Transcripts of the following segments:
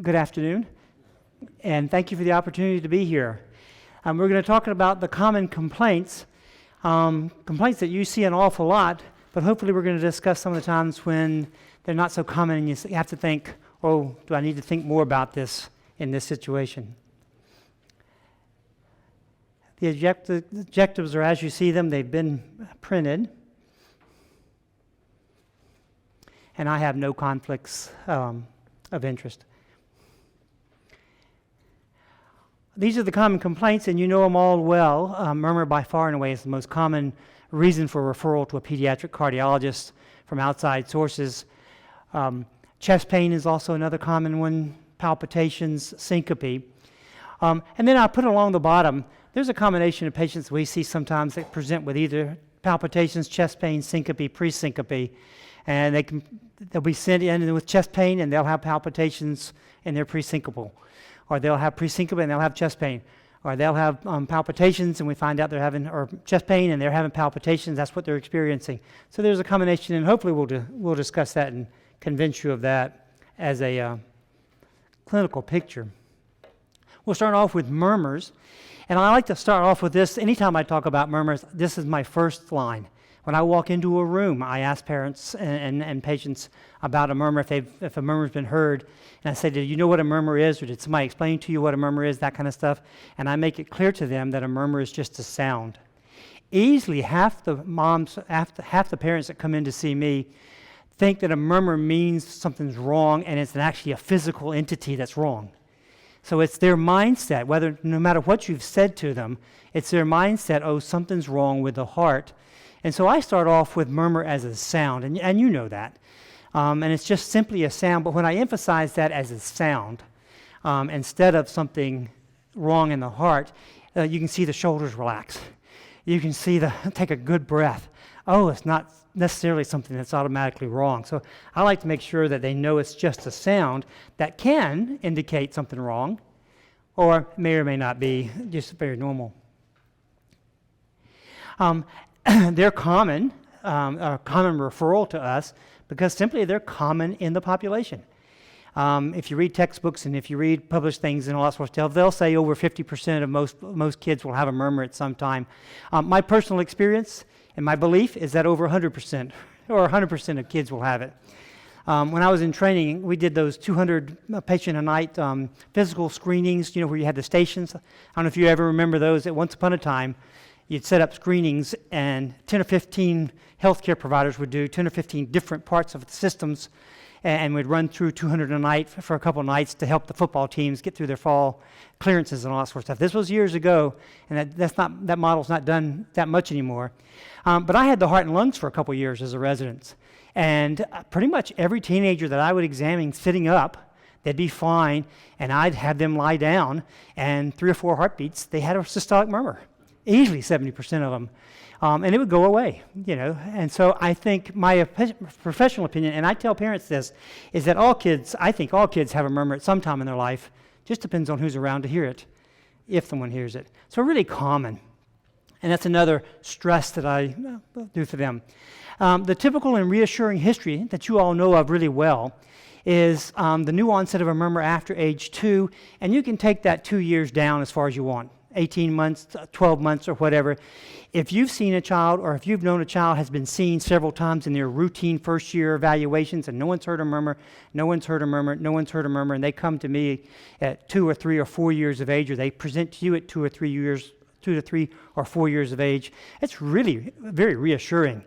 Good afternoon, and thank you for the opportunity to be here. We're going to talk about the common complaints, complaints that you see an awful lot, but hopefully we're going to discuss some of the times when they're not so common and you have to think, oh, do I need to think more about this in this situation? The objectives are as you see them. They've been printed, and I have no conflicts of interest. These are the common complaints, and you know them all well. Murmur by far and away is the most common reason for referral to a pediatric cardiologist from outside sources. Chest pain is also another common one, palpitations, syncope. And then I put along the bottom, there's a combination of patients we see sometimes that present with either palpitations, chest pain, syncope, pre-syncope, and they'll be sent in with chest pain and they'll have palpitations and they're pre-syncopal. Or they'll have pre-syncope and they'll have chest pain. Or they'll have palpitations and we find out they're having, or chest pain and they're having palpitations, that's what they're experiencing. So there's a combination, and hopefully we'll discuss that and convince you of that as a clinical picture. We'll start off with murmurs, and I like to start off with this. Anytime I talk about murmurs, this is my first line. When I walk into a room, I ask parents and patients about a murmur, if a murmur's been heard, and I say, do you know what a murmur is, or did somebody explain to you what a murmur is, that kind of stuff, and I make it clear to them that a murmur is just a sound. Easily half the parents that come in to see me think that a murmur means something's wrong, and it's actually a physical entity that's wrong. So it's their mindset, no matter what you've said to them, it's their mindset, oh, something's wrong with the heart. And so I start off with murmur as a sound, and you know that. And it's just simply a sound, but when I emphasize that as a sound, instead of something wrong in the heart, you can see the shoulders relax. You can see take a good breath. Oh, it's not necessarily something that's automatically wrong. So I like to make sure that they know it's just a sound that can indicate something wrong, or may or may not be just very normal. They're common referral to us because simply they're common in the population. If you read textbooks and if you read published things and all that sort of stuff, they'll say over 50% of most kids will have a murmur at some time. My personal experience and my belief is that over 100% or 100% of kids will have it. When I was in training, we did those 200 patient a night physical screenings, where you had the stations. I don't know if you ever remember those. At once upon a time, you'd set up screenings, and 10 or 15 healthcare providers would do 10 or 15 different parts of the systems, and we'd run through 200 a night for a couple of nights to help the football teams get through their fall clearances and all that sort of stuff. This was years ago, and that model's not done that much anymore. But I had the heart and lungs for a couple of years as a resident, and pretty much every teenager that I would examine sitting up, they'd be fine, and I'd have them lie down, and 3 or 4 heartbeats, they had a systolic murmur. Easily 70% of them, and it would go away, And so I think my professional opinion, and I tell parents this, is that I think all kids have a murmur at some time in their life. Just depends on who's around to hear it, if someone hears it. So really common, and that's another stress that I do for them. The typical and reassuring history that you all know of really well is the new onset of a murmur after age 2, and you can take that 2 years down as far as you want. 18 months, 12 months, or whatever. If you've seen a child, or if you've known a child has been seen several times in their routine first-year evaluations, and no one's heard a murmur, and they come to me at 2 or 3 or 4 years of age, or they present to you at 2 to 3 or 4 years of age, it's really very reassuring.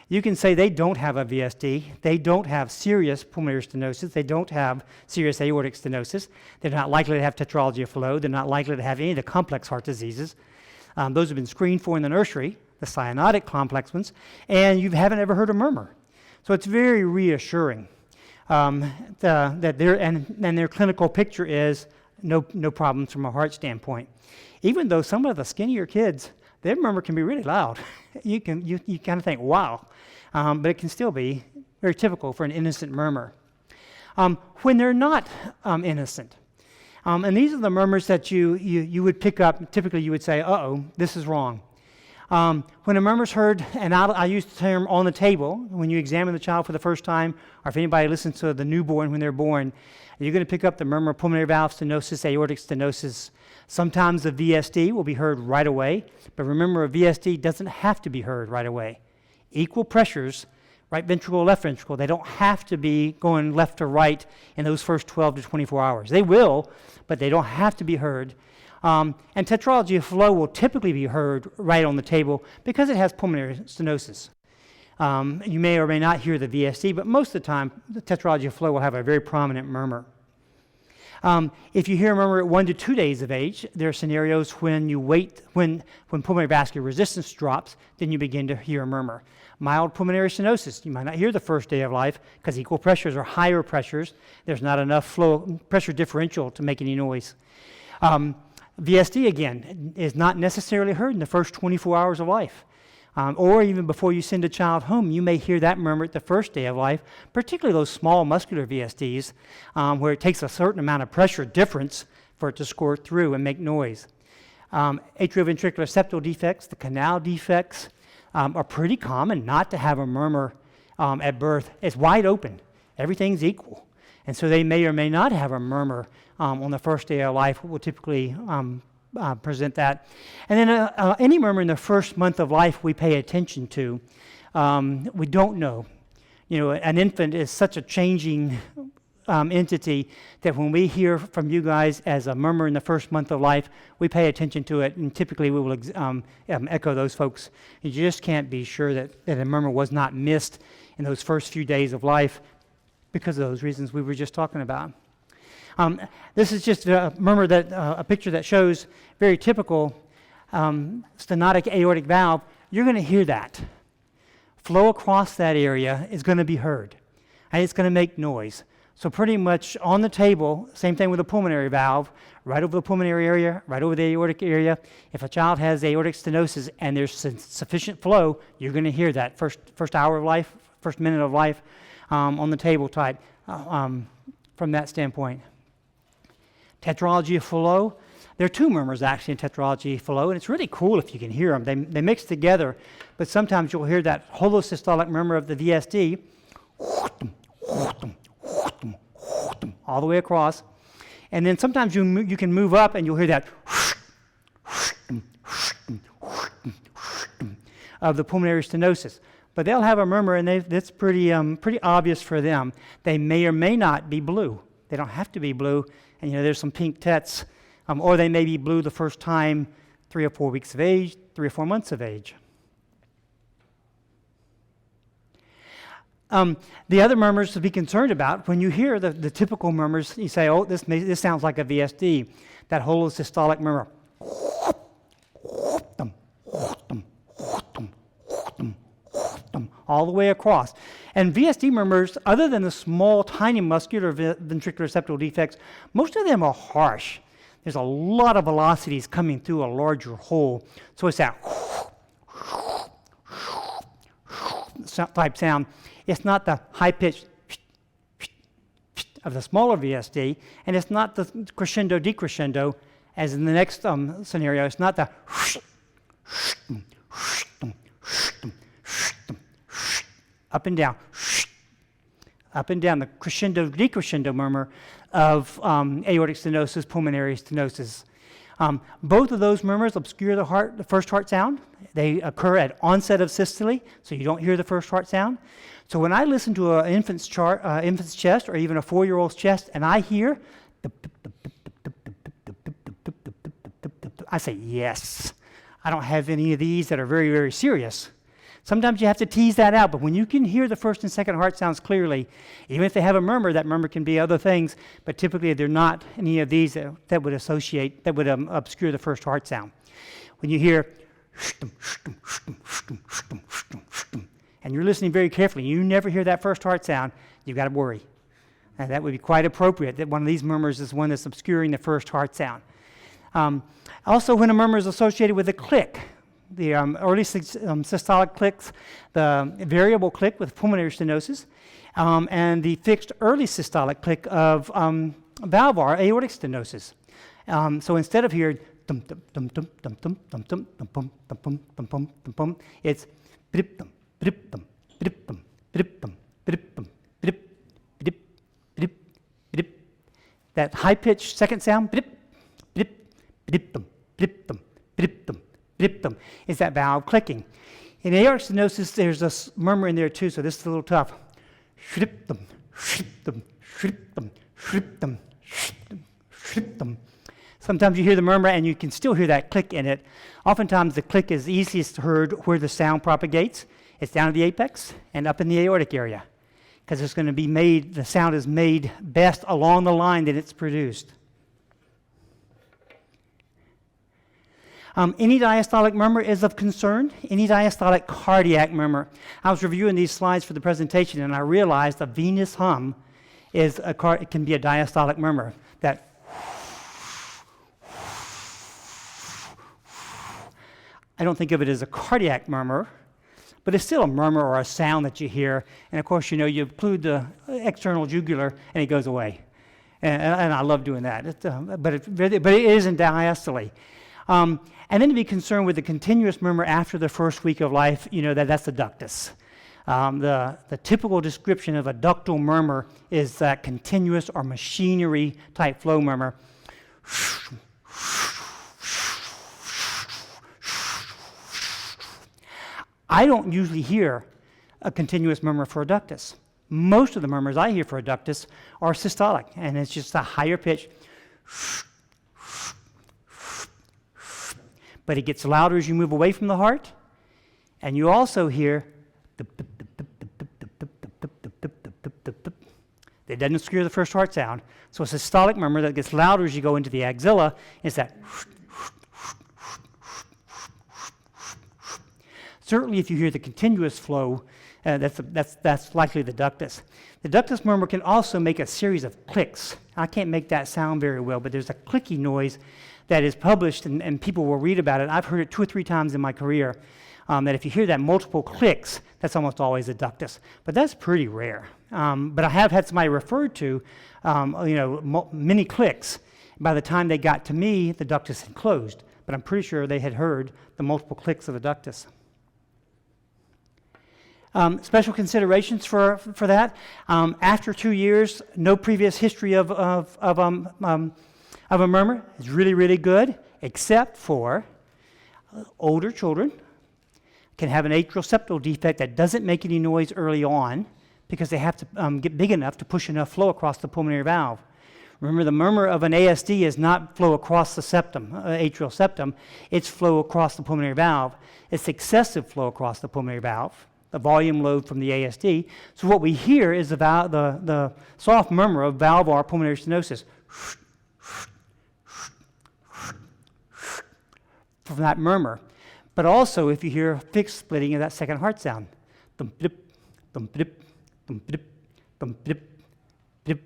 You can say they don't have a VSD, they don't have serious pulmonary stenosis, they don't have serious aortic stenosis, they're not likely to have tetralogy of Fallot, they're not likely to have any of the complex heart diseases. Those have been screened for in the nursery, the cyanotic complex ones, and you haven't ever heard a murmur. So it's very reassuring that their clinical picture is no problems from a heart standpoint. Even though some of the skinnier kids, their murmur can be really loud. You kind of think, wow. But it can still be very typical for an innocent murmur. When they're not innocent, and these are the murmurs that you would pick up, typically you would say, uh-oh, this is wrong. When a murmur is heard, and I use the term on the table, when you examine the child for the first time, or if anybody listens to the newborn when they're born, you're going to pick up the murmur, pulmonary valve stenosis, aortic stenosis. Sometimes the VSD will be heard right away, but remember, a VSD doesn't have to be heard right away. Equal pressures, right ventricle, left ventricle, they don't have to be going left to right in those first 12 to 24 hours. They will, but they don't have to be heard. And tetralogy of flow will typically be heard right on the table because it has pulmonary stenosis. You may or may not hear the VSD, but most of the time, the tetralogy of flow will have a very prominent murmur. If you hear a murmur at 1 to 2 days of age, there are scenarios when you wait, when pulmonary vascular resistance drops, then you begin to hear a murmur. Mild pulmonary stenosis, you might not hear the first day of life because equal pressures are higher pressures. There's not enough flow pressure differential to make any noise. VSD, again, is not necessarily heard in the first 24 hours of life. Or even before you send a child home, you may hear that murmur at the first day of life, particularly those small muscular VSDs, where it takes a certain amount of pressure difference for it to squirt through and make noise. Atrioventricular septal defects, the canal defects, are pretty common not to have a murmur at birth. It's wide open. Everything's equal. And so they may or may not have a murmur on the first day of life. We'll typically present that. And then any murmur in the first month of life we pay attention to. We don't know. You know, an infant is such a changing entity that when we hear from you guys as a murmur in the first month of life, we pay attention to it, and typically we will echo those folks. You just can't be sure that a murmur was not missed in those first few days of life because of those reasons we were just talking about. This is just a murmur that a picture that shows very typical stenotic aortic valve. You're going to hear that. Flow across that area is going to be heard, and it's going to make noise. So pretty much on the table, same thing with a pulmonary valve, right over the pulmonary area, right over the aortic area. If a child has aortic stenosis and there's sufficient flow, you're going to hear that first hour of life, first minute of life on the table type from that standpoint. Tetralogy of flow. There are two murmurs actually in tetralogy of flow, and it's really cool if you can hear them. They mix together, but sometimes you'll hear that holosystolic murmur of the VSD all the way across. And then sometimes you can move up and you'll hear that of the pulmonary stenosis. But they'll have a murmur, and that's pretty obvious for them. They may or may not be blue. They don't have to be blue. And you know, there's some pink tets, or they may be blue the first time 3 or 4 weeks of age, 3 or 4 months of age. The other murmurs to be concerned about, when you hear the typical murmurs, you say, oh, this sounds like a VSD, that holosystolic murmur. All the way across. And VSD murmurs, other than the small, tiny muscular ventricular septal defects, most of them are harsh. There's a lot of velocities coming through a larger hole. So it's that type sound. It's not the high-pitched of the smaller VSD, and it's not the crescendo decrescendo as in the next scenario. It's not the up and down, the crescendo decrescendo murmur of aortic stenosis, pulmonary stenosis. Both of those murmurs obscure the first heart sound. They occur at onset of systole, so you don't hear the first heart sound. So when I listen to an infant's chest or even a 4-year-old's chest, and I hear I say, yes. I don't have any of these that are very, very serious. Sometimes you have to tease that out, but when you can hear the first and second heart sounds clearly, even if they have a murmur, that murmur can be other things, but typically they're not any of these that would obscure the first heart sound. When you hear and you're listening very carefully, you never hear that first heart sound, you've got to worry. And that would be quite appropriate that one of these murmurs is one that's obscuring the first heart sound. Also, when a murmur is associated with a click, the early systolic clicks, the variable click with pulmonary stenosis, and the fixed early systolic click of valvar aortic stenosis. So instead of hearing dum dum dum dum dum dum dum dum dum dum dum dum dum dum dum dum. It's drip dum drip dum drip dum drip dum drip dum drip drip drip drip. That high-pitched second sound, drip drip drip dum drip dum drip dum drip dum, is that valve clicking. In aortic stenosis, there's a murmur in there too, so this is a little tough. Shrip dum shrip dum shrip dum shrip dum shrip dum shrip dum. Sometimes you hear the murmur and you can still hear that click in it. Oftentimes the click is easiest heard where the sound propagates. It's down at the apex and up in the aortic area, because it's going to be made, the sound is made best along the line that it's produced. Any diastolic murmur is of concern. Any diastolic cardiac murmur. I was reviewing these slides for the presentation and I realized a venous hum is it can be a diastolic murmur. That I don't think of it as a cardiac murmur, but it's still a murmur or a sound that you hear. And of course, you know, you include the external jugular and it goes away. And I love doing that. But it isn't diastole. And then to be concerned with the continuous murmur after the first week of life, you know, that's the ductus. The typical description of a ductal murmur is that continuous or machinery type flow murmur. I don't usually hear a continuous murmur for a ductus. Most of the murmurs I hear for a ductus are systolic, and it's just a higher pitch. But it gets louder as you move away from the heart, and you also hear it doesn't obscure the first heart sound. So a systolic murmur that gets louder as you go into the axilla is that. Certainly, if you hear the continuous flow, that's likely the ductus. The ductus murmur can also make a series of clicks. I can't make that sound very well, but there's a clicky noise that is published, and people will read about it. I've heard it 2 or 3 times in my career, that if you hear that multiple clicks, that's almost always a ductus. But that's pretty rare. But I have had somebody referred to, many clicks. By the time they got to me, the ductus had closed, but I'm pretty sure they had heard the multiple clicks of the ductus. Special considerations for that. After 2 years, no previous history of a murmur is really, really good, except for older children can have an atrial septal defect that doesn't make any noise early on because they have to get big enough to push enough flow across the pulmonary valve. Remember, the murmur of an ASD is not flow across the septum, atrial septum, it's flow across the pulmonary valve. It's excessive flow across the pulmonary valve, the volume load from the ASD. So what we hear is about the soft murmur of valvular pulmonary stenosis from that murmur. But also if you hear fixed splitting of that second heart sound. Dum blip, dum blip, dum blip, dum blip, blip,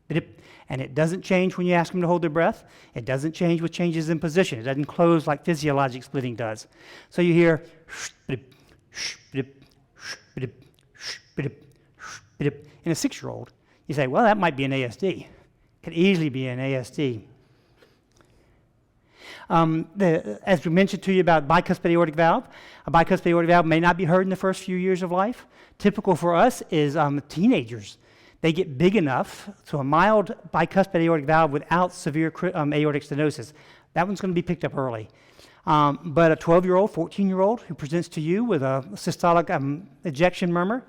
blip. And it doesn't change when you ask them to hold their breath. It doesn't change with changes in position. It doesn't close like physiologic splitting does. So you hear blip, blip, blip, blip, blip. In a 6-year-old, you say, well, that might be an ASD. Could easily be an ASD. As we mentioned to you about bicuspid aortic valve, a bicuspid aortic valve may not be heard in the first few years of life. Typical for us is teenagers. They get big enough, so a mild bicuspid aortic valve without severe aortic stenosis, that one's going to be picked up early. But a 12-year-old, 14-year-old who presents to you with a systolic ejection murmur,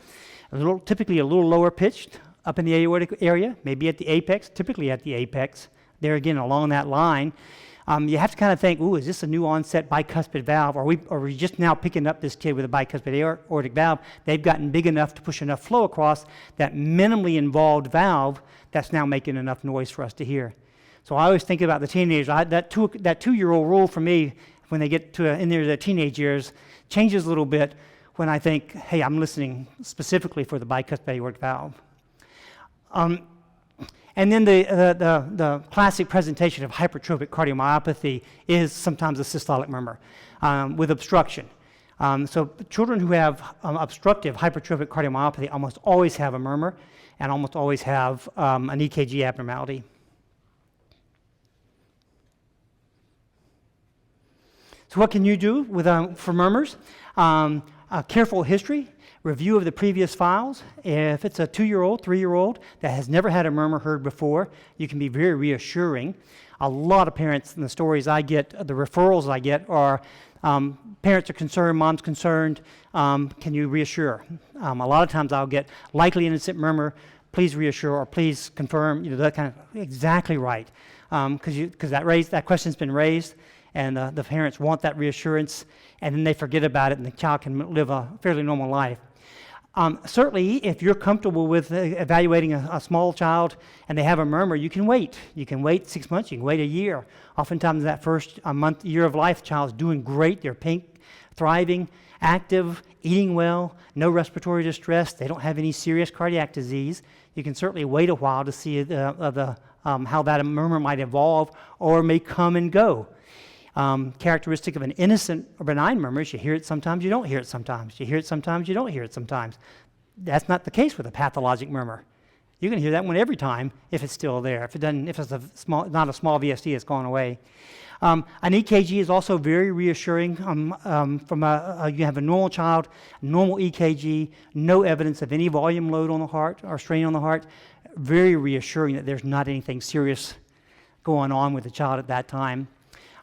typically a little lower pitched up in the aortic area, maybe at the apex, typically at the apex, there again along that line. You have to kind of think, ooh, is this a new onset bicuspid valve? Or are we just now picking up this kid with a bicuspid aortic valve? They've gotten big enough to push enough flow across that minimally involved valve that's now making enough noise for us to hear. So I always think about the teenagers. That 2-year-old rule for me, when they get to in their teenage years, changes a little bit when I think, hey, I'm listening specifically for the bicuspid aortic valve. And then the classic presentation of hypertrophic cardiomyopathy is sometimes a systolic murmur with obstruction. So children who have obstructive hypertrophic cardiomyopathy almost always have a murmur and almost always have an EKG abnormality. So what can you do for murmurs? A careful history, review of the previous files. If it's a 2-year-old, 3-year-old that has never had a murmur heard before, you can be very reassuring. A lot of parents, and the stories I get, the referrals I get are parents are concerned, mom's concerned, can you reassure? A lot of times I'll get likely innocent murmur, please reassure or please confirm, that kind of, exactly right. Because that question's been raised and the parents want that reassurance and then they forget about it and the child can live a fairly normal life. Certainly, if you're comfortable with evaluating a small child and they have a murmur, you can wait. You can wait 6 months, you can wait a year. Oftentimes that first month, year of life, the child's doing great, they're pink, thriving, active, eating well, no respiratory distress, they don't have any serious cardiac disease. You can certainly wait a while to see how that murmur might evolve or may come and go. Characteristic of an innocent or benign murmur is you hear it sometimes, you don't hear it sometimes. You hear it sometimes, you don't hear it sometimes. That's not the case with a pathologic murmur. You can hear that one every time if it's still there. If it's not a small VSD, it's gone away. An EKG is also very reassuring. You have a normal child, normal EKG, no evidence of any volume load on the heart or strain on the heart. Very reassuring that there's not anything serious going on with the child at that time.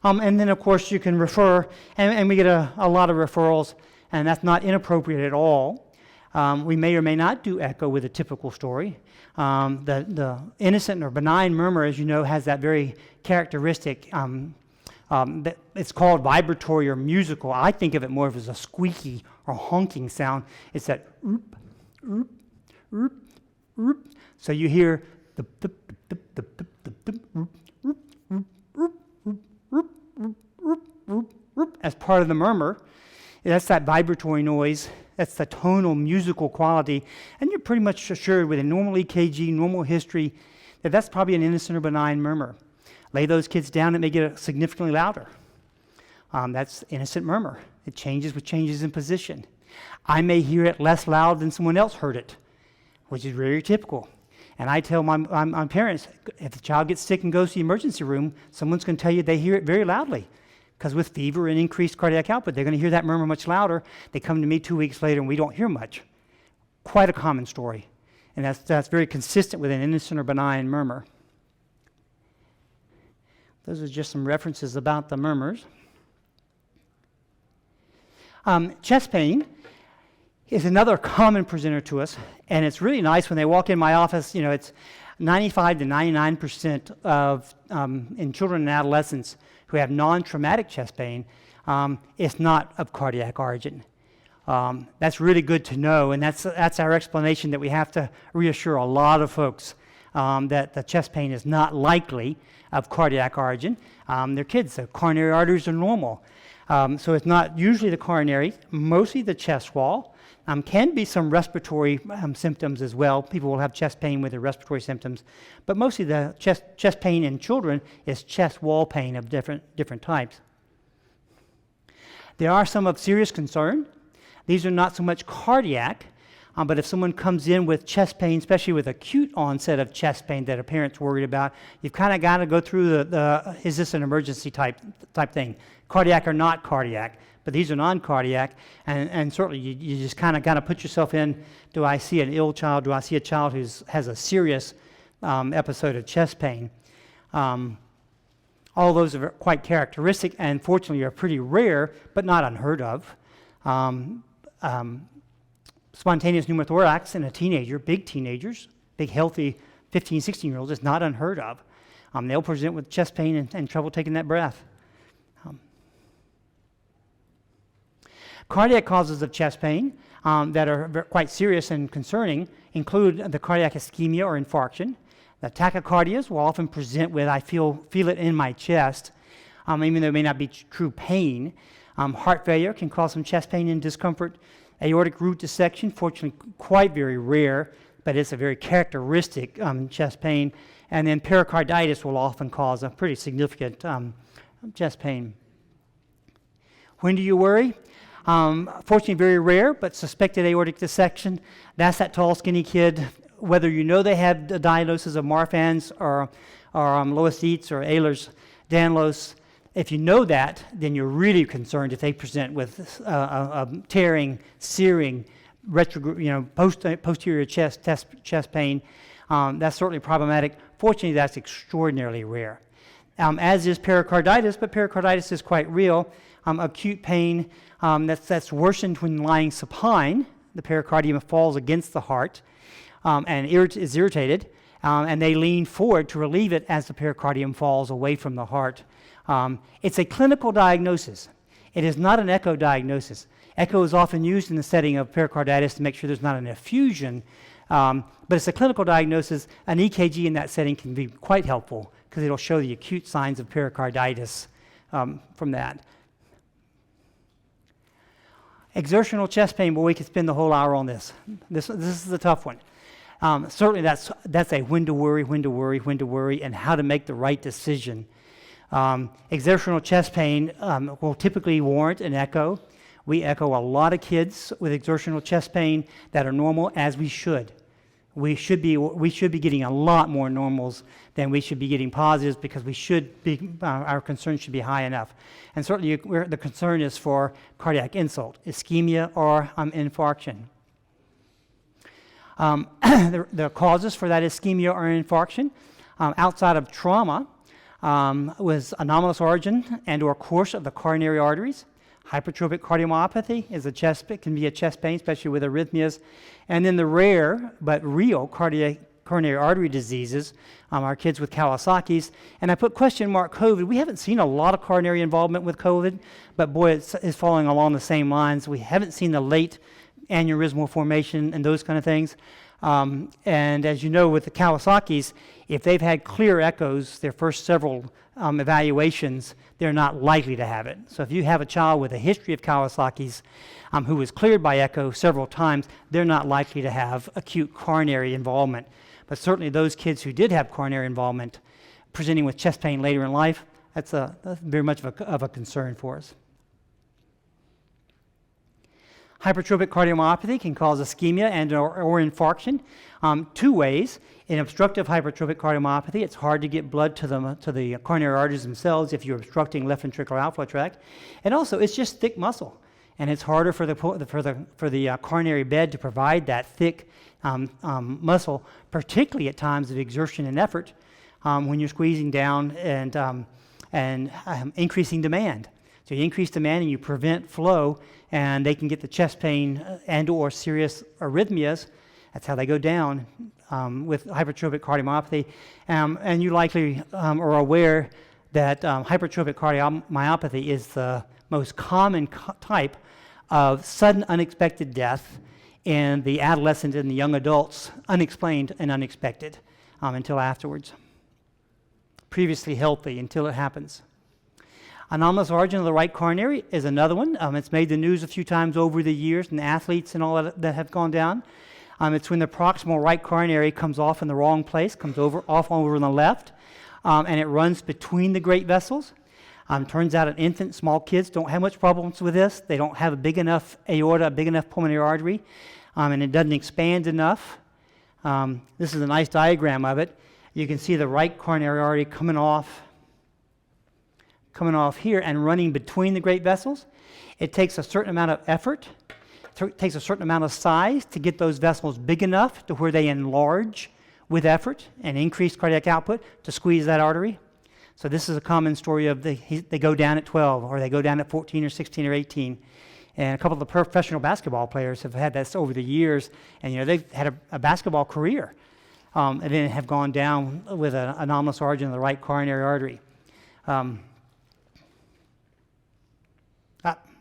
And then, of course, you can refer, and we get a lot of referrals, and that's not inappropriate at all. We may or may not do echo with a typical story. The innocent or benign murmur, as you know, has that very characteristic, it's called vibratory or musical. I think of it more as a squeaky or honking sound. It's that oop, oop, oop, oop. So you hear the as part of the murmur. That's that vibratory noise. That's the tonal musical quality. And you're pretty much assured with a normal EKG, normal history, that that's probably an innocent or benign murmur. Lay those kids down, it may get significantly louder. That's innocent murmur. It changes with changes in position. I may hear it less loud than someone else heard it, which is very typical. And I tell my parents, if the child gets sick and goes to the emergency room, someone's going to tell you they hear it very loudly. Because with fever and increased cardiac output, they're going to hear that murmur much louder. They come to me 2 weeks later and we don't hear much. Quite a common story. And that's very consistent with an innocent or benign murmur. Those are just some references about the murmurs. Chest pain is another common presenter to us, and it's really nice when they walk in my office. It's 95 to 99% of in children and adolescents who have non-traumatic chest pain, it's not of cardiac origin. That's really good to know, and that's our explanation that we have to reassure a lot of folks that the chest pain is not likely of cardiac origin. They're kids, the coronary arteries are normal. So it's not usually the coronary, mostly the chest wall. Can be some respiratory symptoms as well. People will have chest pain with their respiratory symptoms, but mostly the chest pain in children is chest wall pain of different types. There are some of serious concern. These are not so much cardiac, but if someone comes in with chest pain, especially with acute onset of chest pain that a parent's worried about, you've kind of got to go through the is this an emergency type thing, cardiac or not cardiac. But these are non-cardiac, and certainly you just kind of got to put yourself in, do I see an ill child? Do I see a child who has a serious episode of chest pain? All those are quite characteristic, and fortunately are pretty rare, but not unheard of. Spontaneous pneumothorax in a teenager, big teenagers, big healthy 15, 16-year-olds is not unheard of. They'll present with chest pain and trouble taking that breath. Cardiac causes of chest pain that are quite serious and concerning include the cardiac ischemia or infarction. The tachycardias will often present with, I feel it in my chest, even though it may not be true pain. Heart failure can cause some chest pain and discomfort. Aortic root dissection, fortunately quite very rare, but it's a very characteristic chest pain. And then pericarditis will often cause a pretty significant chest pain. When do you worry? Fortunately very rare, but suspected aortic dissection. That's that tall, skinny kid, whether you know they have the diagnosis of Marfan's or Loeys-Dietz or Ehlers-Danlos, If you know that, then you're really concerned if they present with tearing, searing, posterior chest pain. That's certainly problematic. Fortunately, that's extraordinarily rare. As is pericarditis, but pericarditis is quite real. Acute pain that's worsened when lying supine. The pericardium falls against the heart and is irritated, and they lean forward to relieve it as the pericardium falls away from the heart. It's a clinical diagnosis. It is not an echo diagnosis. Echo is often used in the setting of pericarditis to make sure there's not an effusion, but it's a clinical diagnosis. An EKG in that setting can be quite helpful because it'll show the acute signs of pericarditis from that. Exertional chest pain, well, we could spend the whole hour on this. This is a tough one. Certainly that's a when to worry, and how to make the right decision. Exertional chest pain will typically warrant an echo. We echo a lot of kids with exertional chest pain that are normal, as we should. We should be getting a lot more normals than we should be getting positives, because our concern should be high enough. And certainly the concern is for cardiac insult, ischemia, or infarction. The causes for that ischemia or infarction outside of trauma was anomalous origin and or course of the coronary arteries. Hypertrophic cardiomyopathy can be a chest pain, especially with arrhythmias. And then the rare but real coronary artery diseases, our kids with Kawasaki's. And I put question mark COVID. We haven't seen a lot of coronary involvement with COVID, but boy, it's following along the same lines. We haven't seen the late aneurysmal formation and those kind of things. And as you know, with the Kawasaki's, if they've had clear echoes, their first several evaluations, they're not likely to have it. So if you have a child with a history of Kawasaki's who was cleared by echo several times, they're not likely to have acute coronary involvement. But certainly those kids who did have coronary involvement presenting with chest pain later in life, that's very much of a concern for us. Hypertrophic cardiomyopathy can cause ischemia and or infarction two ways. In obstructive hypertrophic cardiomyopathy, it's hard to get blood to the coronary arteries themselves if you're obstructing left ventricular outflow tract. And also, it's just thick muscle, and it's harder for the coronary bed to provide that thick muscle, particularly at times of exertion and effort, when you're squeezing down and increasing demand. So you increase demand and you prevent flow, and they can get the chest pain and or serious arrhythmias. That's how they go down with hypertrophic cardiomyopathy. And you likely are aware that hypertrophic cardiomyopathy is the most common type of sudden unexpected death in the adolescent and the young adults, unexplained and unexpected until afterwards. Previously healthy until it happens. Anomalous origin of the right coronary is another one. It's made the news a few times over the years, and athletes and all that have gone down. It's when the proximal right coronary comes off in the wrong place, comes off over on the left, and it runs between the great vessels. Turns out small kids don't have much problems with this. They don't have a big enough aorta, a big enough pulmonary artery, and it doesn't expand enough. This is a nice diagram of it. You can see the right coronary artery coming off here and running between the great vessels. It takes a certain amount of effort, takes a certain amount of size to get those vessels big enough to where they enlarge with effort and increased cardiac output to squeeze that artery. So this is a common story of they go down at 12, or they go down at 14 or 16 or 18. And a couple of the professional basketball players have had this over the years, and they've had a basketball career, and then have gone down with an anomalous origin of the right coronary artery.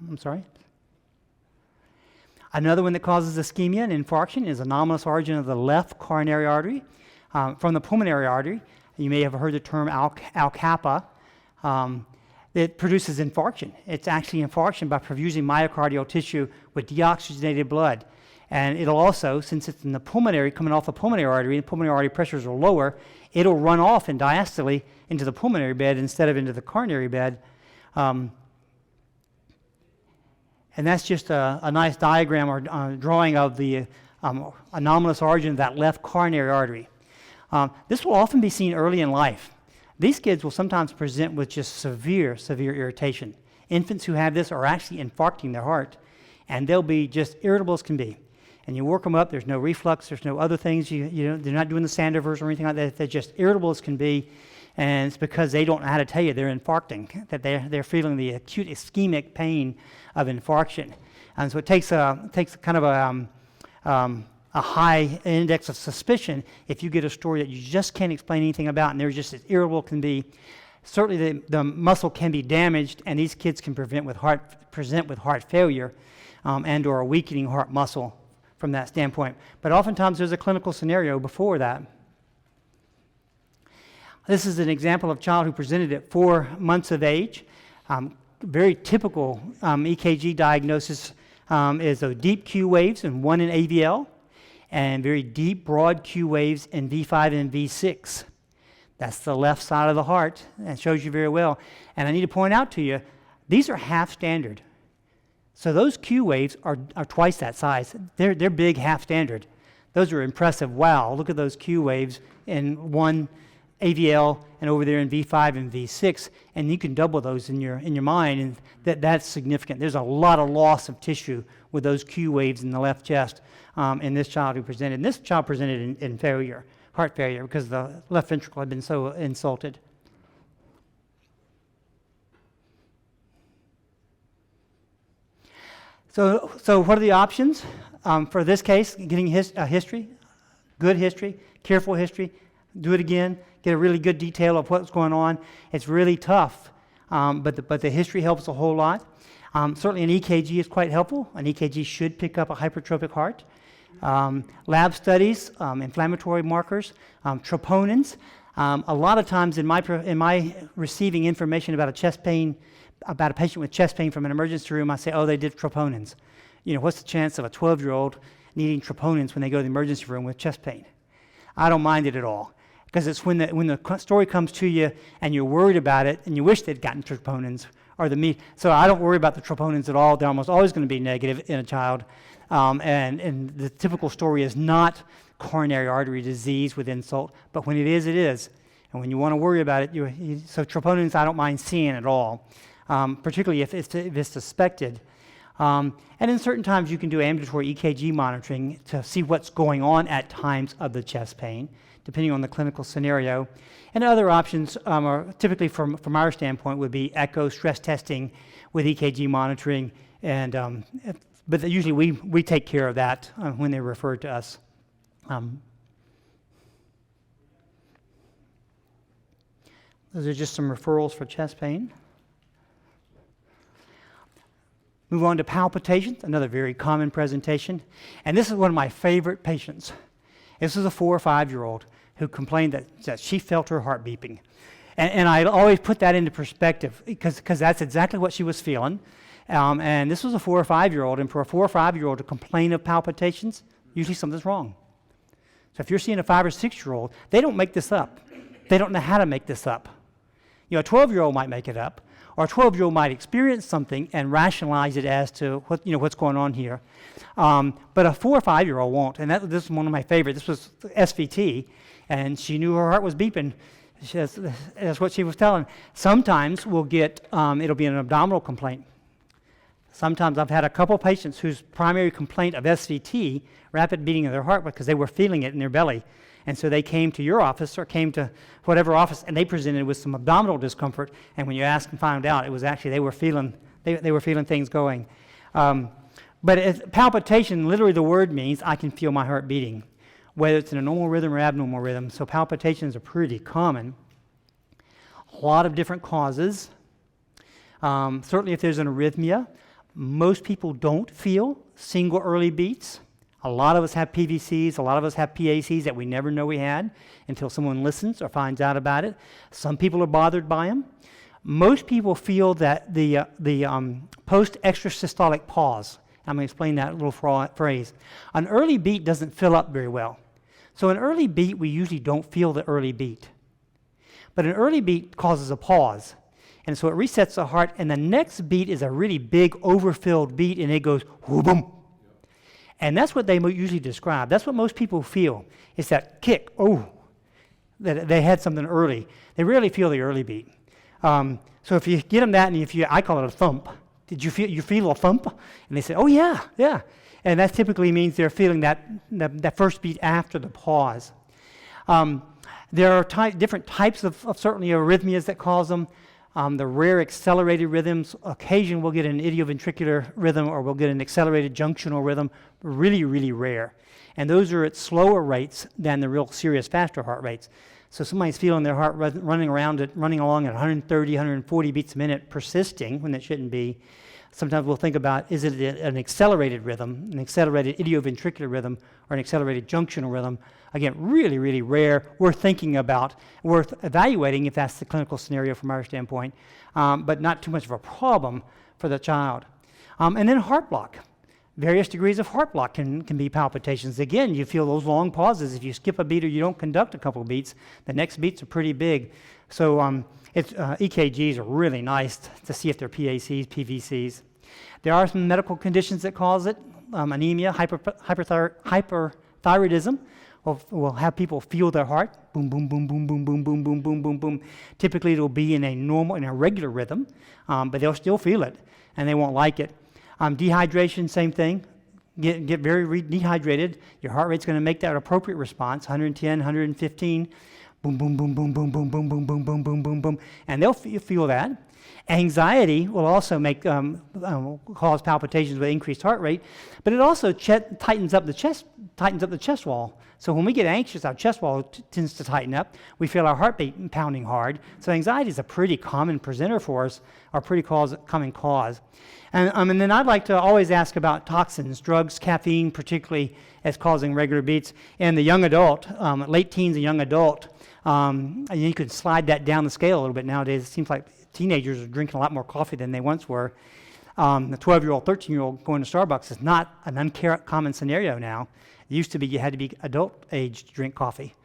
I'm sorry. Another one that causes ischemia and infarction is anomalous origin of the left coronary artery from the pulmonary artery. You may have heard the term Al Kappa. It produces infarction. It's actually infarction by perfusing myocardial tissue with deoxygenated blood. And it'll also, since it's in the pulmonary, coming off the pulmonary artery, and pulmonary artery pressures are lower, it'll run off and diastole into the pulmonary bed instead of into the coronary bed. And that's just a nice diagram or drawing of the anomalous origin of that left coronary artery. This will often be seen early in life. These kids will sometimes present with just severe irritation. Infants who have this are actually infarcting their heart, and they'll be just irritable as can be. And you work them up, there's no reflux, there's no other things, they're not doing the Sandovers or anything like that, they're just irritable as can be, and it's because they don't know how to tell you they're infarcting, that they're feeling the acute ischemic pain of infarction. And so it takes kind of a high index of suspicion if you get a story that you just can't explain anything about and they're just as irritable can be. Certainly the muscle can be damaged, and these kids can present with heart failure and or a weakening heart muscle from that standpoint. But oftentimes there's a clinical scenario before that. This is an example of a child who presented at 4 months of age. Very typical EKG diagnosis is those deep Q waves and one in AVL, and very deep, broad Q waves in V5 and V6. That's the left side of the heart, and shows you very well. And I need to point out to you, these are half standard. So those Q waves are twice that size. They're big, half standard. Those are impressive. Wow, look at those Q waves in one AVL and over there in V5 and V6, and you can double those in your mind, and that's significant. There's a lot of loss of tissue with those Q waves in the left chest in this child who presented. And this child presented in failure, heart failure, because the left ventricle had been so insulted. So what are the options for this case? Getting a history, good history, careful history, do it again, get a really good detail of what's going on. It's really tough, but the history helps a whole lot. Certainly an EKG is quite helpful. An EKG should pick up a hypertrophic heart. Lab studies, inflammatory markers, troponins. A lot of times in my receiving information about a patient with chest pain from an emergency room, I say, oh, they did troponins. What's the chance of a 12-year-old needing troponins when they go to the emergency room with chest pain? I don't mind it at all, because it's when the story comes to you and you're worried about it and you wish they'd gotten troponins or the meat. So I don't worry about the troponins at all. They're almost always going to be negative in a child. And the typical story is not coronary artery disease with insult, but when it is, it is. And when you want to worry about it, so troponins I don't mind seeing at all. Particularly if it's suspected. And in certain times you can do ambulatory EKG monitoring to see what's going on at times of the chest pain, depending on the clinical scenario. And other options are typically from our standpoint would be echo stress testing with EKG monitoring, and but usually we take care of that when they're referred to us. Those are just some referrals for chest pain. Move on to palpitations, another very common presentation. And this is one of my favorite patients. This is a 4 or 5-year-old who complained that she felt her heart beeping. And I always put that into perspective because that's exactly what she was feeling. And this was a 4 or 5-year-old, and for a 4 or 5-year-old to complain of palpitations, usually something's wrong. So if you're seeing a 5 or 6-year-old, they don't make this up. They don't know how to make this up. A 12-year-old might make it up, or a 12-year-old might experience something and rationalize it as to what's going on here. But a 4 or 5-year-old won't, and this is one of my favorites. This was SVT, and she knew her heart was beeping. That's what she was telling. Sometimes we'll get, it'll be an abdominal complaint. Sometimes I've had a couple patients whose primary complaint of SVT, rapid beating of their heart, because they were feeling it in their belly. And so they came to your office or came to whatever office, and they presented with some abdominal discomfort. And when you asked and found out, it was actually they were feeling things going. But palpitation, literally the word means I can feel my heart beating, whether it's in a normal rhythm or abnormal rhythm. So palpitations are pretty common. A lot of different causes. Certainly if there's an arrhythmia, most people don't feel single early beats. A lot of us have PVCs, a lot of us have PACs that we never know we had until someone listens or finds out about it. Some people are bothered by them. Most people feel that the post-extrasystolic pause, I'm going to explain that little phrase. An early beat doesn't fill up very well. So an early beat, we usually don't feel the early beat. But an early beat causes a pause. And so it resets the heart, and the next beat is a really big overfilled beat, and it goes whoop-boom. And that's what they usually describe. That's what most people feel. It's that kick, oh, that they had something early. They rarely feel the early beat. So if you get them that, and I call it a thump. Did you feel a thump? And they say, oh yeah, yeah. And that typically means they're feeling that first beat after the pause. There are different types of certainly arrhythmias that cause them. The rare accelerated rhythms, occasionally we'll get an idioventricular rhythm or we'll get an accelerated junctional rhythm, really, really rare. And those are at slower rates than the real serious faster heart rates. So somebody's feeling their heart running along at 130, 140 beats a minute, persisting when it shouldn't be. Sometimes we'll think about, is it an accelerated rhythm, an accelerated idioventricular rhythm, or an accelerated junctional rhythm? Again, really, really rare, worth thinking about, worth evaluating if that's the clinical scenario from our standpoint, but not too much of a problem for the child. And then heart block. Various degrees of heart block can be palpitations. Again, you feel those long pauses. If you skip a beat or you don't conduct a couple of beats, the next beats are pretty big. So EKGs are really nice to see if they're PACs, PVCs. There are some medical conditions that cause it. Anemia, hyperthyroidism will have people feel their heart, boom, boom, boom, boom, boom, boom, boom, boom, boom, boom, boom. Typically it'll be in a regular rhythm, but they'll still feel it and they won't like it. Dehydration, same thing. Get very dehydrated. Your heart rate's going to make that appropriate response, 110, 115, boom, boom, boom, boom, boom, boom, boom, boom, boom, boom, boom, boom, boom, and they'll feel that. Anxiety will also cause palpitations with increased heart rate, but it also tightens up the chest wall. So when we get anxious, our chest wall tends to tighten up. We feel our heartbeat pounding hard. So anxiety is a pretty common presenter for us, or pretty common cause. And then I'd like to always ask about toxins, drugs, caffeine, particularly as causing regular beats. In the young adult, late teens and young adult, and you could slide that down the scale a little bit nowadays. It seems like teenagers are drinking a lot more coffee than they once were. The 12-year-old, 13-year-old going to Starbucks is not an uncommon scenario now. It used to be you had to be adult age to drink coffee.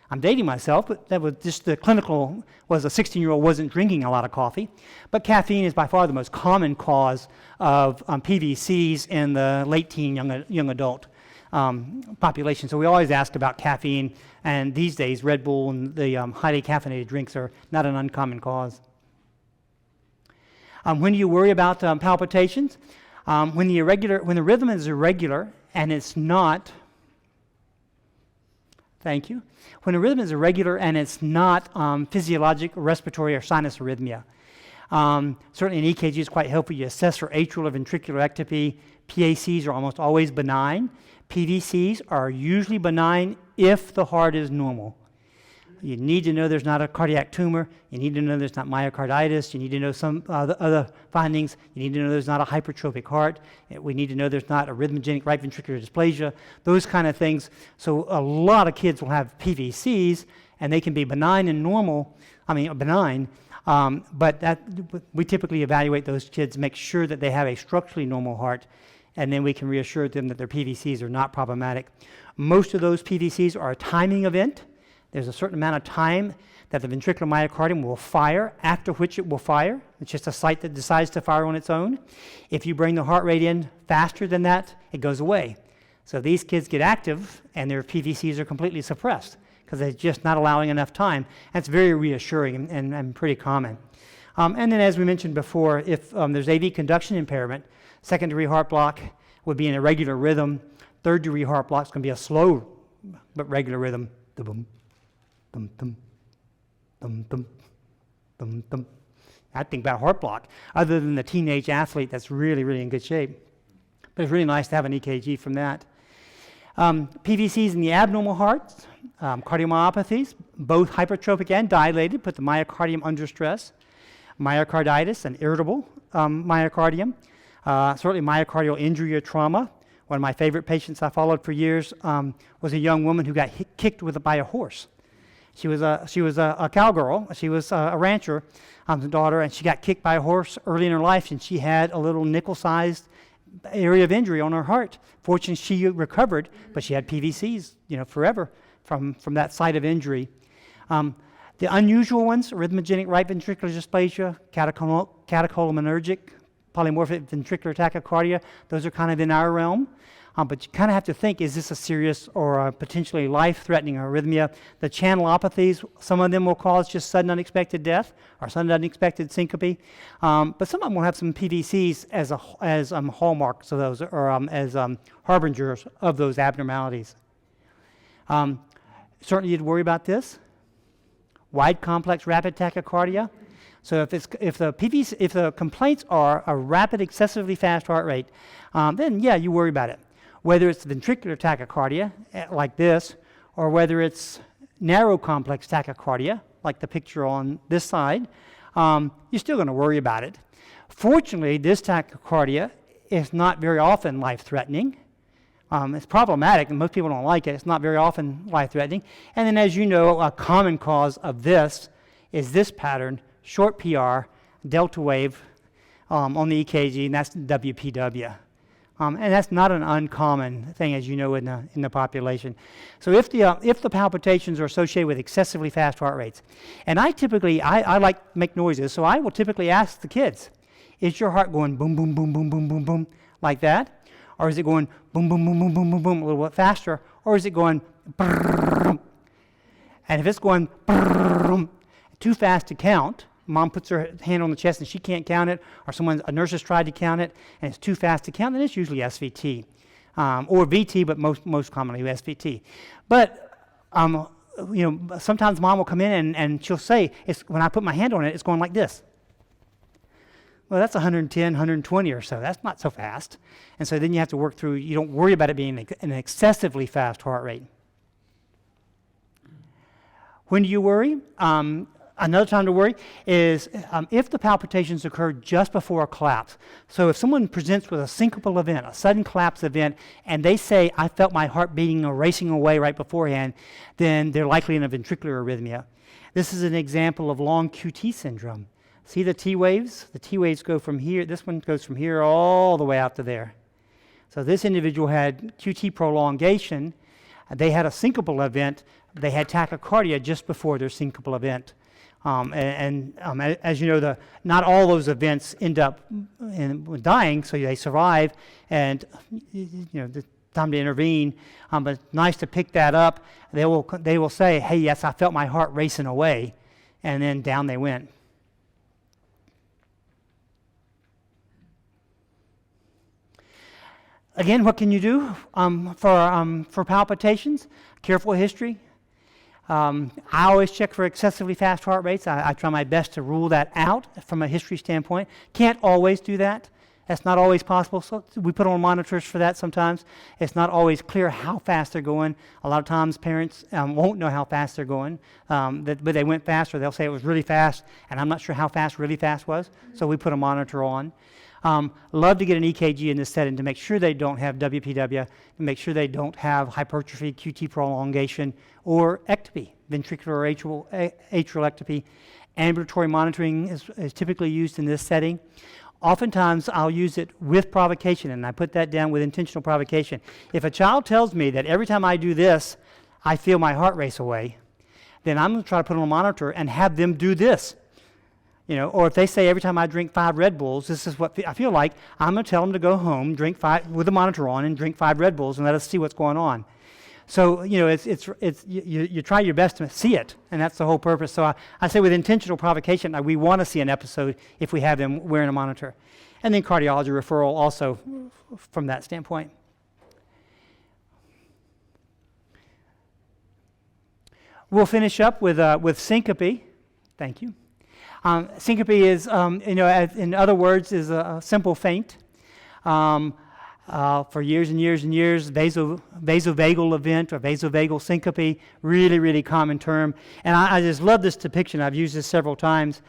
I'm dating myself, but that was just the clinical, was a 16-year-old wasn't drinking a lot of coffee. But caffeine is by far the most common cause of PVCs in the late teen, young adult population. So we always ask about caffeine, and these days Red Bull and the highly caffeinated drinks are not an uncommon cause. When do you worry about palpitations? When the rhythm is irregular and it's not, thank you. When the rhythm is irregular and it's not physiologic, respiratory, or sinus arrhythmia. Certainly an EKG is quite helpful. You assess for atrial or ventricular ectopy. PACs are almost always benign. PVCs are usually benign if the heart is normal. You need to know there's not a cardiac tumor. You need to know there's not myocarditis. You need to know some other findings. You need to know there's not a hypertrophic heart. We need to know there's not arrhythmogenic right ventricular dysplasia, those kind of things. So a lot of kids will have PVCs, and they can be benign and normal, benign, but we typically evaluate those kids, make sure that they have a structurally normal heart, and then we can reassure them that their PVCs are not problematic. Most of those PVCs are a timing event. There's a certain amount of time that the ventricular myocardium will fire, after which it will fire. It's just a site that decides to fire on its own. If you bring the heart rate in faster than that, it goes away. So these kids get active, and their PVCs are completely suppressed because they're just not allowing enough time. That's very reassuring and pretty common. And then, as we mentioned before, if there's AV conduction impairment, second-degree heart block would be an irregular rhythm. Third-degree heart block is going to be a slow but regular rhythm. Boom. Dum, dum, dum, dum, dum, dum. I think about heart block, other than the teenage athlete that's really, really in good shape. But it's really nice to have an EKG from that. PVCs in the abnormal heart, cardiomyopathies, both hypertrophic and dilated, put the myocardium under stress. Myocarditis, an irritable myocardium. Certainly myocardial injury or trauma. One of my favorite patients I followed for years was a young woman who got kicked by a horse. She was a cowgirl. She was a rancher, daughter, and she got kicked by a horse early in her life, and she had a little nickel-sized area of injury on her heart. Fortunately, she recovered, but she had PVCs, forever from that site of injury. The unusual ones: arrhythmogenic right ventricular dysplasia, catecholinergic, polymorphic ventricular tachycardia. Those are kind of in our realm. But you kind of have to think, is this a serious or a potentially life-threatening arrhythmia? The channelopathies, some of them will cause just sudden unexpected death or sudden unexpected syncope. But some of them will have some PVCs as hallmarks of those, or as harbingers of those abnormalities. Certainly you'd worry about this. Wide complex rapid tachycardia. So if the complaints are a rapid, excessively fast heart rate, then yeah, you worry about it. Whether it's ventricular tachycardia, like this, or whether it's narrow complex tachycardia, like the picture on this side, you're still going to worry about it. Fortunately, this tachycardia is not very often life-threatening. It's problematic, and most people don't like it. It's not very often life-threatening. And then, as you know, a common cause of this is this pattern, short PR, delta wave on the EKG, and that's WPW. And that's not an uncommon thing, as you know, in the population. So if the palpitations are associated with excessively fast heart rates, and I like to make noises, so I will typically ask the kids, is your heart going boom, boom, boom, boom, boom, boom, boom, like that? Or is it going boom, boom, boom, boom, boom, boom, boom, a little bit faster? Or is it going brrrr? And if it's going brrrr, too fast to count, mom puts her hand on the chest and she can't count it, or a nurse has tried to count it and it's too fast to count, then it's usually SVT. Or VT, but most commonly SVT. But sometimes mom will come in and she'll say, when I put my hand on it, it's going like this. Well, that's 110, 120 or so. That's not so fast. And so then you have to work through, you don't worry about it being an excessively fast heart rate. When do you worry? Another time to worry is if the palpitations occur just before a collapse. So if someone presents with a syncopal event, a sudden collapse event, and they say, I felt my heart beating or racing away right beforehand, then they're likely in a ventricular arrhythmia. This is an example of long QT syndrome. See the T waves? The T waves go from here, this one goes from here all the way out to there. So this individual had QT prolongation. They had a syncopal event. They had tachycardia just before their syncopal event. As you know, not all those events end up dying, so they survive, and the time to intervene. But it's nice to pick that up. They will say, hey, yes, I felt my heart racing away, and then down they went. Again, what can you do for palpitations? Careful history. I always check for excessively fast heart rates. I try my best to rule that out from a history standpoint. Can't always do that. That's not always possible. So we put on monitors for that sometimes. It's not always clear how fast they're going. A lot of times parents won't know how fast they're going, but they went faster. They'll say it was really fast, and I'm not sure how fast really fast was, so we put a monitor on. Love to get an EKG in this setting to make sure they don't have WPW, to make sure they don't have hypertrophy, QT prolongation, or ectopy, ventricular atrial ectopy. Ambulatory monitoring is typically used in this setting. Oftentimes, I'll use it with provocation, and I put that down with intentional provocation. If a child tells me that every time I do this, I feel my heart race away, then I'm going to try to put on a monitor and have them do this. Or if they say every time I drink 5 Red Bulls, this is what I feel like, I'm going to tell them to go home, drink 5 with the monitor on, and drink 5 Red Bulls, and let us see what's going on. So you try your best to see it, and that's the whole purpose. So I say with intentional provocation, we want to see an episode if we have them wearing a monitor, and then cardiology referral also from that standpoint. We'll finish up with syncope. Thank you. Syncope is, in other words, is a simple faint. For years and years and years, vasovagal event or vasovagal syncope, really, really common term. And I just love this depiction. I've used this several times.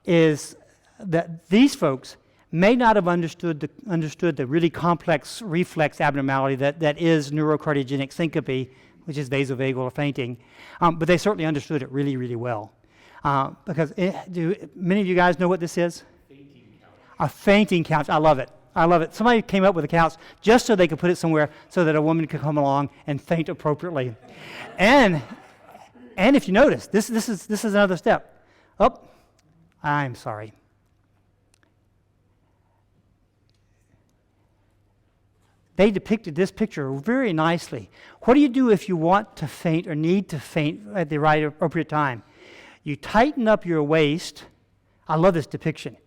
Is that these folks may not have understood the really complex reflex abnormality that is neurocardiogenic syncope, which is vasovagal or fainting, but they certainly understood it really, really well. Because do many of you guys know what this is? Fainting couch. A fainting couch. I love it. I love it. Somebody came up with a couch just so they could put it somewhere so that a woman could come along and faint appropriately. And if you notice, this is another step. Oh, I'm sorry. they depicted this picture very nicely. What do you do if you want to faint or need to faint at the right appropriate time? You tighten up your waist. I love this depiction.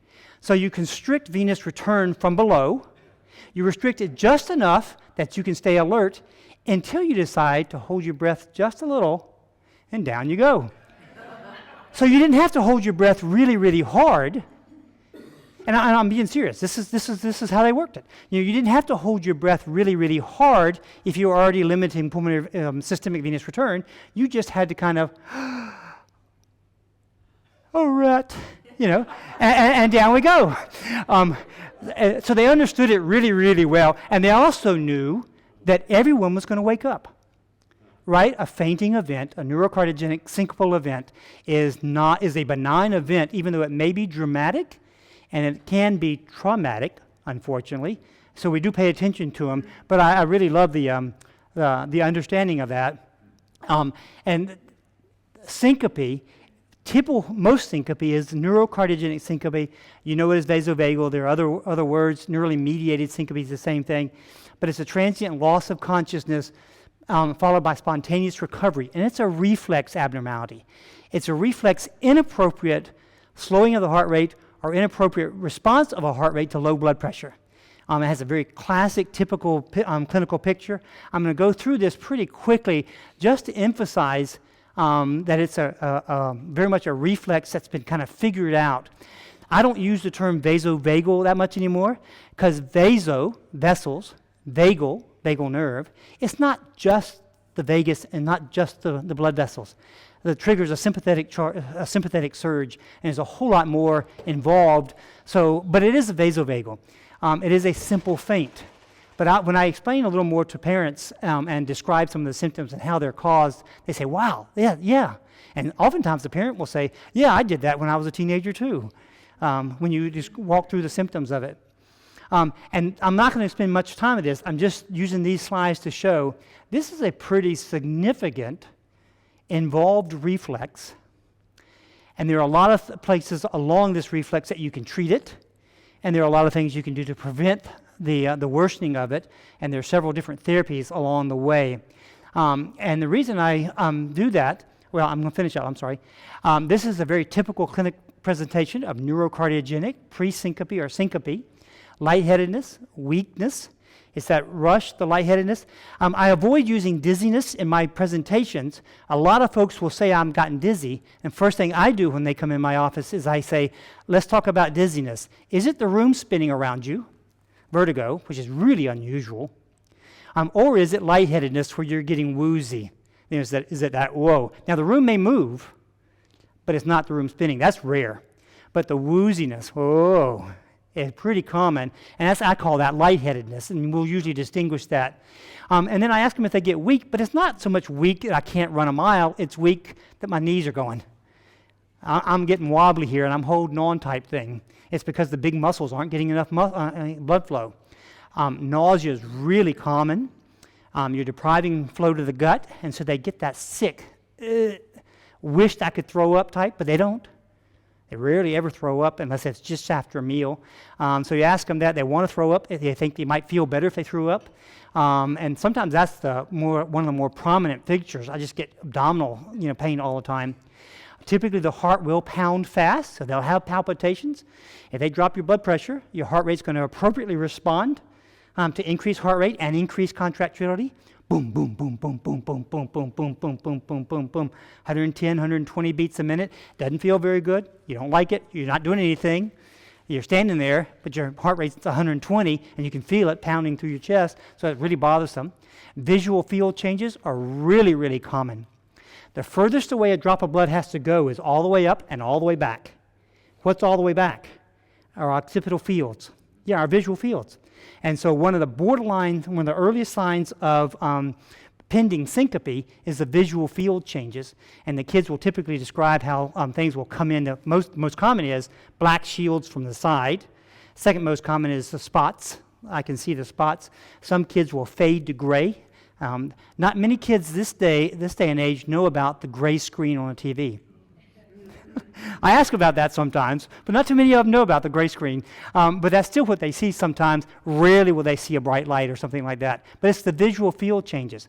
So you constrict venous return from below. You restrict it just enough that you can stay alert until you decide to hold your breath just a little, and down you go. So you didn't have to hold your breath really, really hard. And I'm being serious. This is how they worked it. You didn't have to hold your breath really, really hard if you were already limiting pulmonary systemic venous return. You just had to kind of, oh, rat, and down we go. So they understood it really, really well, and they also knew that everyone was going to wake up. Right? A fainting event, a neurocardiogenic syncopal event, is a benign event, even though it may be dramatic, and it can be traumatic, unfortunately. So we do pay attention to them. But I really love the understanding of that. And syncope, most syncope is neurocardiogenic syncope. You know it as vasovagal. There are other words. Neurally mediated syncope is the same thing. But it's a transient loss of consciousness followed by spontaneous recovery. And it's a reflex abnormality. It's a reflex inappropriate slowing of the heart rate or inappropriate response of a heart rate to low blood pressure. It has a very classic, typical clinical picture. I'm going to go through this pretty quickly just to emphasize that it's very much a reflex that's been kind of figured out. I don't use the term vasovagal that much anymore because vessels, vagal nerve, it's not just the vagus and not just the blood vessels. The triggers a sympathetic surge, and there's a whole lot more involved. But it is a vasovagal. It is a simple faint. But when I explain a little more to parents and describe some of the symptoms and how they're caused, they say, wow, yeah. And oftentimes the parent will say, yeah, I did that when I was a teenager too, when you just walk through the symptoms of it. And I'm not going to spend much time on this. I'm just using these slides to show this is a pretty significant involved reflex. And there are a lot of places along this reflex that you can treat it. And there are a lot of things you can do to prevent the worsening of it. And there are several different therapies along the way. And the reason I do that, well, I'm going to finish out, I'm sorry. This is a very typical clinic presentation of neurocardiogenic pre-syncope or syncope. Lightheadedness, weakness. It's that rush, the lightheadedness. I avoid using dizziness in my presentations. A lot of folks will say I'm gotten dizzy, and first thing I do when they come in my office is I say, let's talk about dizziness. Is it the room spinning around you? Vertigo, which is really unusual. Or is it lightheadedness where you're getting woozy? Is it that, whoa. Now the room may move, but it's not the room spinning. That's rare. But the wooziness, whoa. It's pretty common, and I call that lightheadedness, and we'll usually distinguish that. And then I ask them if they get weak, but it's not so much weak that I can't run a mile, it's weak that my knees are going. I'm getting wobbly here, and I'm holding on type thing. It's because the big muscles aren't getting enough blood flow. Nausea is really common. You're depriving flow to the gut, and so they get that sick, wished I could throw up type, but they don't. They rarely ever throw up unless it's just after a meal. So you ask them that, they want to throw up, they think they might feel better if they threw up. And sometimes that's one of the more prominent features. I just get abdominal pain all the time. Typically the heart will pound fast, so they'll have palpitations. If they drop your blood pressure, your heart rate's going to appropriately respond to increase heart rate and increase contractility. Boom, boom, boom, boom, boom, boom, boom, boom, boom, boom, boom, boom, boom, boom. 110, 120 beats a minute. Doesn't feel very good. You don't like it. You're not doing anything. You're standing there, but your heart rate's 120, and you can feel it pounding through your chest, so it's really bothersome. Visual field changes are really, really common. The furthest away a drop of blood has to go is all the way up and all the way back. What's all the way back? Our occipital fields. Yeah, our visual fields. And so one of the earliest signs of pending syncope is the visual field changes. And the kids will typically describe how things will come in. The most common is black shields from the side. Second most common is the spots. I can see the spots. Some kids will fade to gray. Not many kids this day and age know about the gray screen on a TV. I ask about that sometimes, but not too many of them know about the gray screen. But that's still what they see sometimes. Rarely will they see a bright light or something like that. But it's the visual field changes.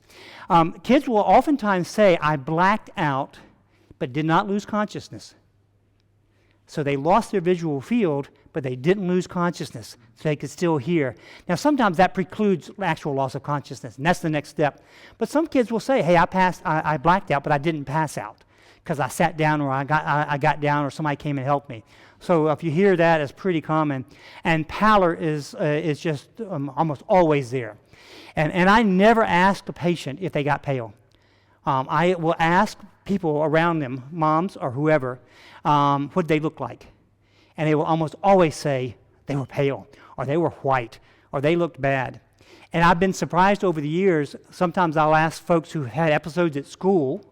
Kids will oftentimes say, I blacked out, but did not lose consciousness. So they lost their visual field, but they didn't lose consciousness, so they could still hear. Now, sometimes that precludes actual loss of consciousness, and that's the next step. But some kids will say, hey, I blacked out, but I didn't pass out because I sat down or I got down or somebody came and helped me. So if you hear that, it's pretty common. And pallor is just almost always there. And I never ask the patient if they got pale. I will ask people around them, moms or whoever, what they look like. And they will almost always say they were pale, or they were white, or they looked bad. And I've been surprised over the years. Sometimes I'll ask folks who had episodes at school,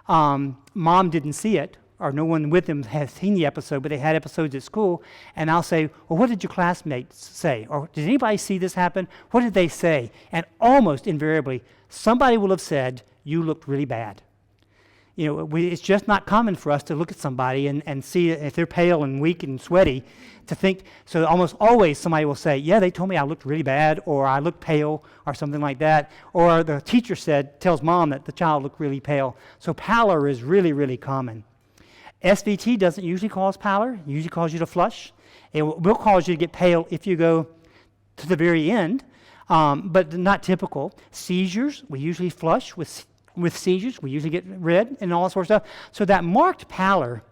mom didn't see it, or no one with them has seen the episode, but they had episodes at school, and I'll say, well, what did your classmates say? Or did anybody see this happen? What did they say? And almost invariably, somebody will have said, you looked really bad. You know, it's just not common for us to look at somebody and see if they're pale and weak and sweaty to think. So almost always somebody will say, yeah, they told me I looked really bad, or I looked pale, or something like that. Or the teacher tells mom that the child looked really pale. So pallor is really, really common. SVT doesn't usually cause pallor. It usually causes you to flush. It will cause you to get pale if you go to the very end, but not typical. Seizures, we usually flush with seizures. We usually get red and all that sort of stuff. So that marked pallor,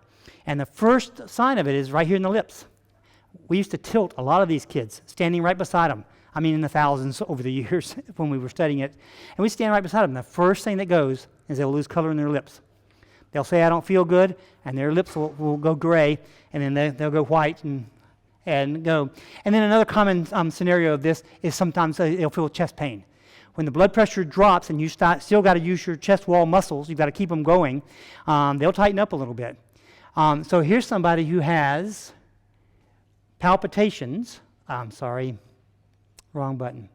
and the first sign of it is right here in the lips. We used to tilt a lot of these kids, standing right beside them. I mean, in the thousands over the years when we were studying it. And we stand right beside them. The first thing that goes is they'll lose color in their lips. They'll say, I don't feel good, and their lips will go gray, and then they'll go white and go. And then another common scenario of this is sometimes they'll feel chest pain. When the blood pressure drops and you still got to use your chest wall muscles, you've got to keep them going, they'll tighten up a little bit. So here's somebody who has palpitations. Sorry, wrong button.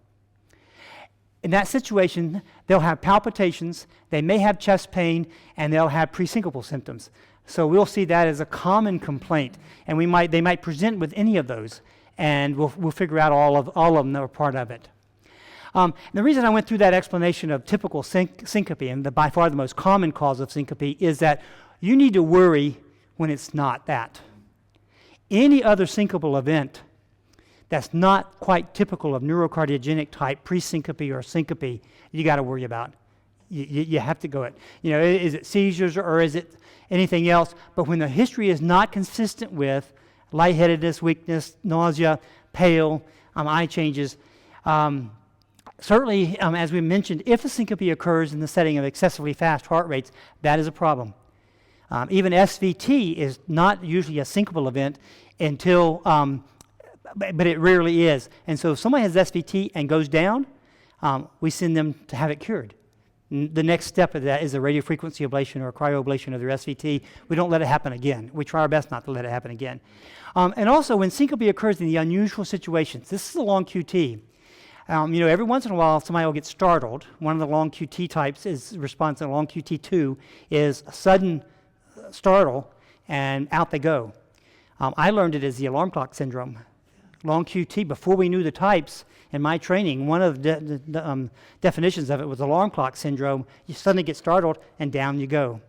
In that situation, they'll have palpitations, they may have chest pain, and they'll have presyncopal symptoms. So we'll see that as a common complaint, and they might present with any of those, and we'll figure out all of them that are part of it. The reason I went through that explanation of typical syncope, and by far the most common cause of syncope, is that you need to worry when it's not that. Any other syncopal event that's not quite typical of neurocardiogenic type presyncope or syncope, you got to worry about. You have to go it. You know, is it seizures or is it anything else? But when the history is not consistent with lightheadedness, weakness, nausea, pale, eye changes, certainly, as we mentioned, if a syncope occurs in the setting of excessively fast heart rates, that is a problem. Even SVT is not usually a syncopal event until, but it rarely is. And so if somebody has SVT and goes down, we send them to have it cured. The next step of that is a radiofrequency ablation or a cryoablation of their SVT. We don't let it happen again. We try our best not to let it happen again. And also, when syncope occurs in the unusual situations, this is a long QT. Every once in a while, somebody will get startled. One of the long QT types is response to long QT2 is a sudden startle, and out they go. I learned it as the alarm clock syndrome. Long QT, before we knew the types in my training, one of the definitions of it was alarm clock syndrome. You suddenly get startled, and down you go.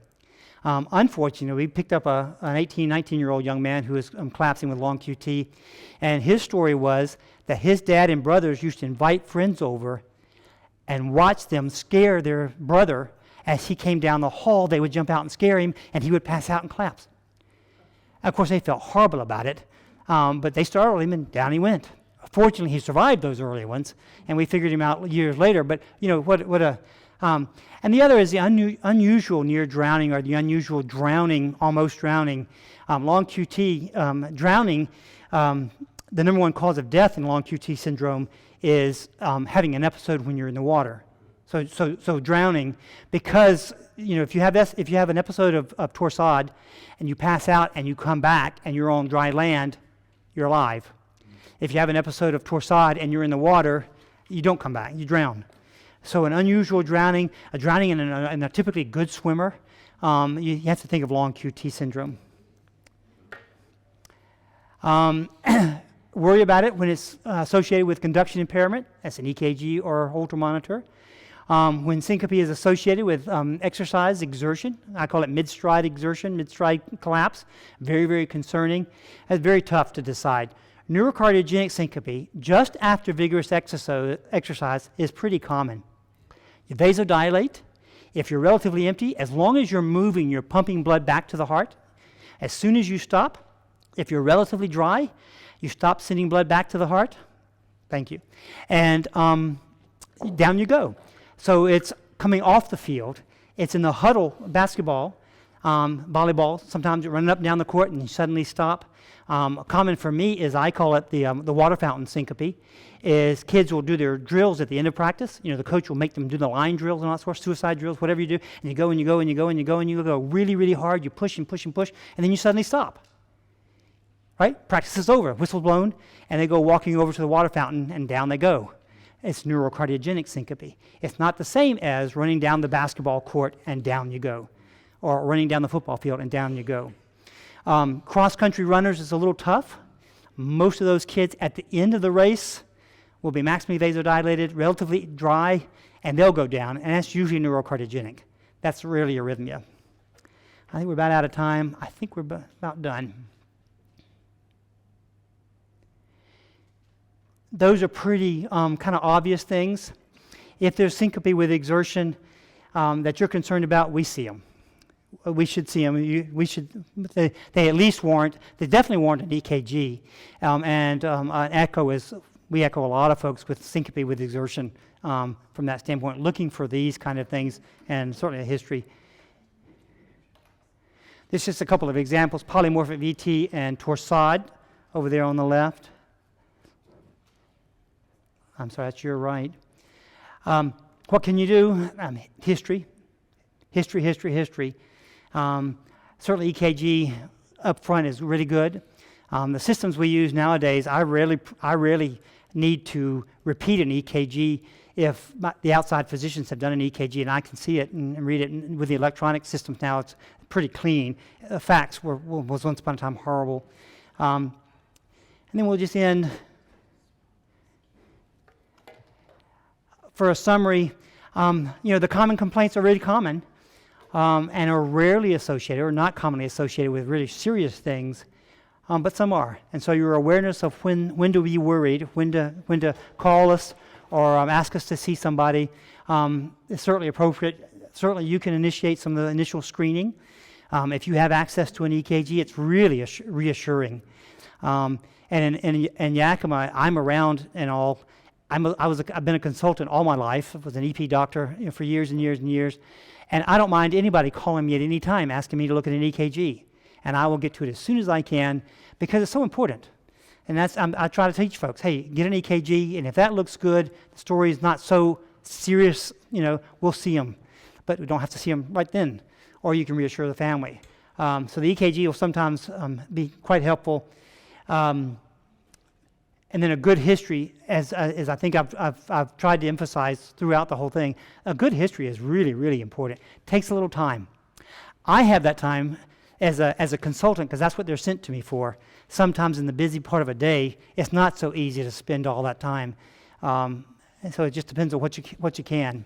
Unfortunately, we picked up an 18, 19-year-old young man who was collapsing with long QT, and his story was that his dad and brothers used to invite friends over and watch them scare their brother. As he came down the hall, they would jump out and scare him, and he would pass out and collapse. Of course, they felt horrible about it, but they startled him, and down he went. Fortunately, he survived those early ones, and we figured him out years later. But and the other is the unusual near drowning or the unusual drowning, almost drowning. Long QT drowning. The number one cause of death in long QT syndrome is having an episode when you're in the water. So drowning, because if you have an episode of torsade and you pass out and you come back and you're on dry land, you're alive. If you have an episode of torsade and you're in the water, you don't come back, you drown. So an unusual drowning, a drowning in a typically good swimmer, you have to think of long QT syndrome. Worry about it when it's associated with conduction impairment. That's an EKG or Holter monitor. When syncope is associated with exercise, exertion, I call it midstride exertion, midstride collapse, very, very concerning. It's very tough to decide. Neurocardiogenic syncope, just after vigorous exercise, is pretty common. You vasodilate. If you're relatively empty, as long as you're moving, you're pumping blood back to the heart. As soon as you stop, if you're relatively dry, you stop sending blood back to the heart. Thank you. And down you go. So it's coming off the field. It's in the huddle, basketball, volleyball. Sometimes you're running up and down the court and you suddenly stop. Common for me is, I call it the water fountain syncope, is kids will do their drills at the end of practice. You know, the coach will make them do the line drills and all sorts, suicide drills, whatever you do, and you go and you go and you go and you go and you go really, really hard. You push and push and push, and then you suddenly stop. Right? Practice is over, whistle blown, and they go walking over to the water fountain, and down they go. It's neurocardiogenic syncope. It's not the same as running down the basketball court and down you go, or running down the football field and down you go. Cross-country runners is a little tough. Most of those kids at the end of the race will be maximally vasodilated, relatively dry, and they'll go down, and that's usually neurocardiogenic. That's rarely arrhythmia. I think we're about out of time. I think we're about done. Those are pretty kind of obvious things. If there's syncope with exertion that you're concerned about, we see them. We should see them. They at least warrant, they definitely warrant an EKG. An echo is, we echo a lot of folks with syncope with exertion from that standpoint, looking for these kind of things, and certainly a history. This is just a couple of examples, polymorphic VT and torsade over there on the left. I'm sorry, that's your right. What can you do? History. Certainly EKG up front is really good. The systems we use nowadays, I rarely need to repeat an EKG if the outside physicians have done an EKG and I can see it and read it. And with the electronic systems now, it's pretty clean. Fax was once upon a time horrible. And then we'll just end. For a summary, the common complaints are really common and are rarely associated or not commonly associated with really serious things, but some are. And so your awareness of when to be worried, when to call us or ask us to see somebody is certainly appropriate. Certainly you can initiate some of the initial screening. If you have access to an EKG, it's really reassuring. And in Yakima, I'm around and all. I've been a consultant all my life. I was an EP doctor for years and years and years. And I don't mind anybody calling me at any time asking me to look at an EKG. And I will get to it as soon as I can because it's so important. And I try to teach folks, hey, get an EKG, and if that looks good, the story is not so serious, we'll see them. But we don't have to see them right then. Or you can reassure the family. So the EKG will sometimes be quite helpful. And then a good history, as I think I've tried to emphasize throughout the whole thing, a good history is really, really important. It takes a little time. I have that time as a consultant because that's what they're sent to me for. Sometimes in the busy part of a day, it's not so easy to spend all that time. And so it just depends on what you can.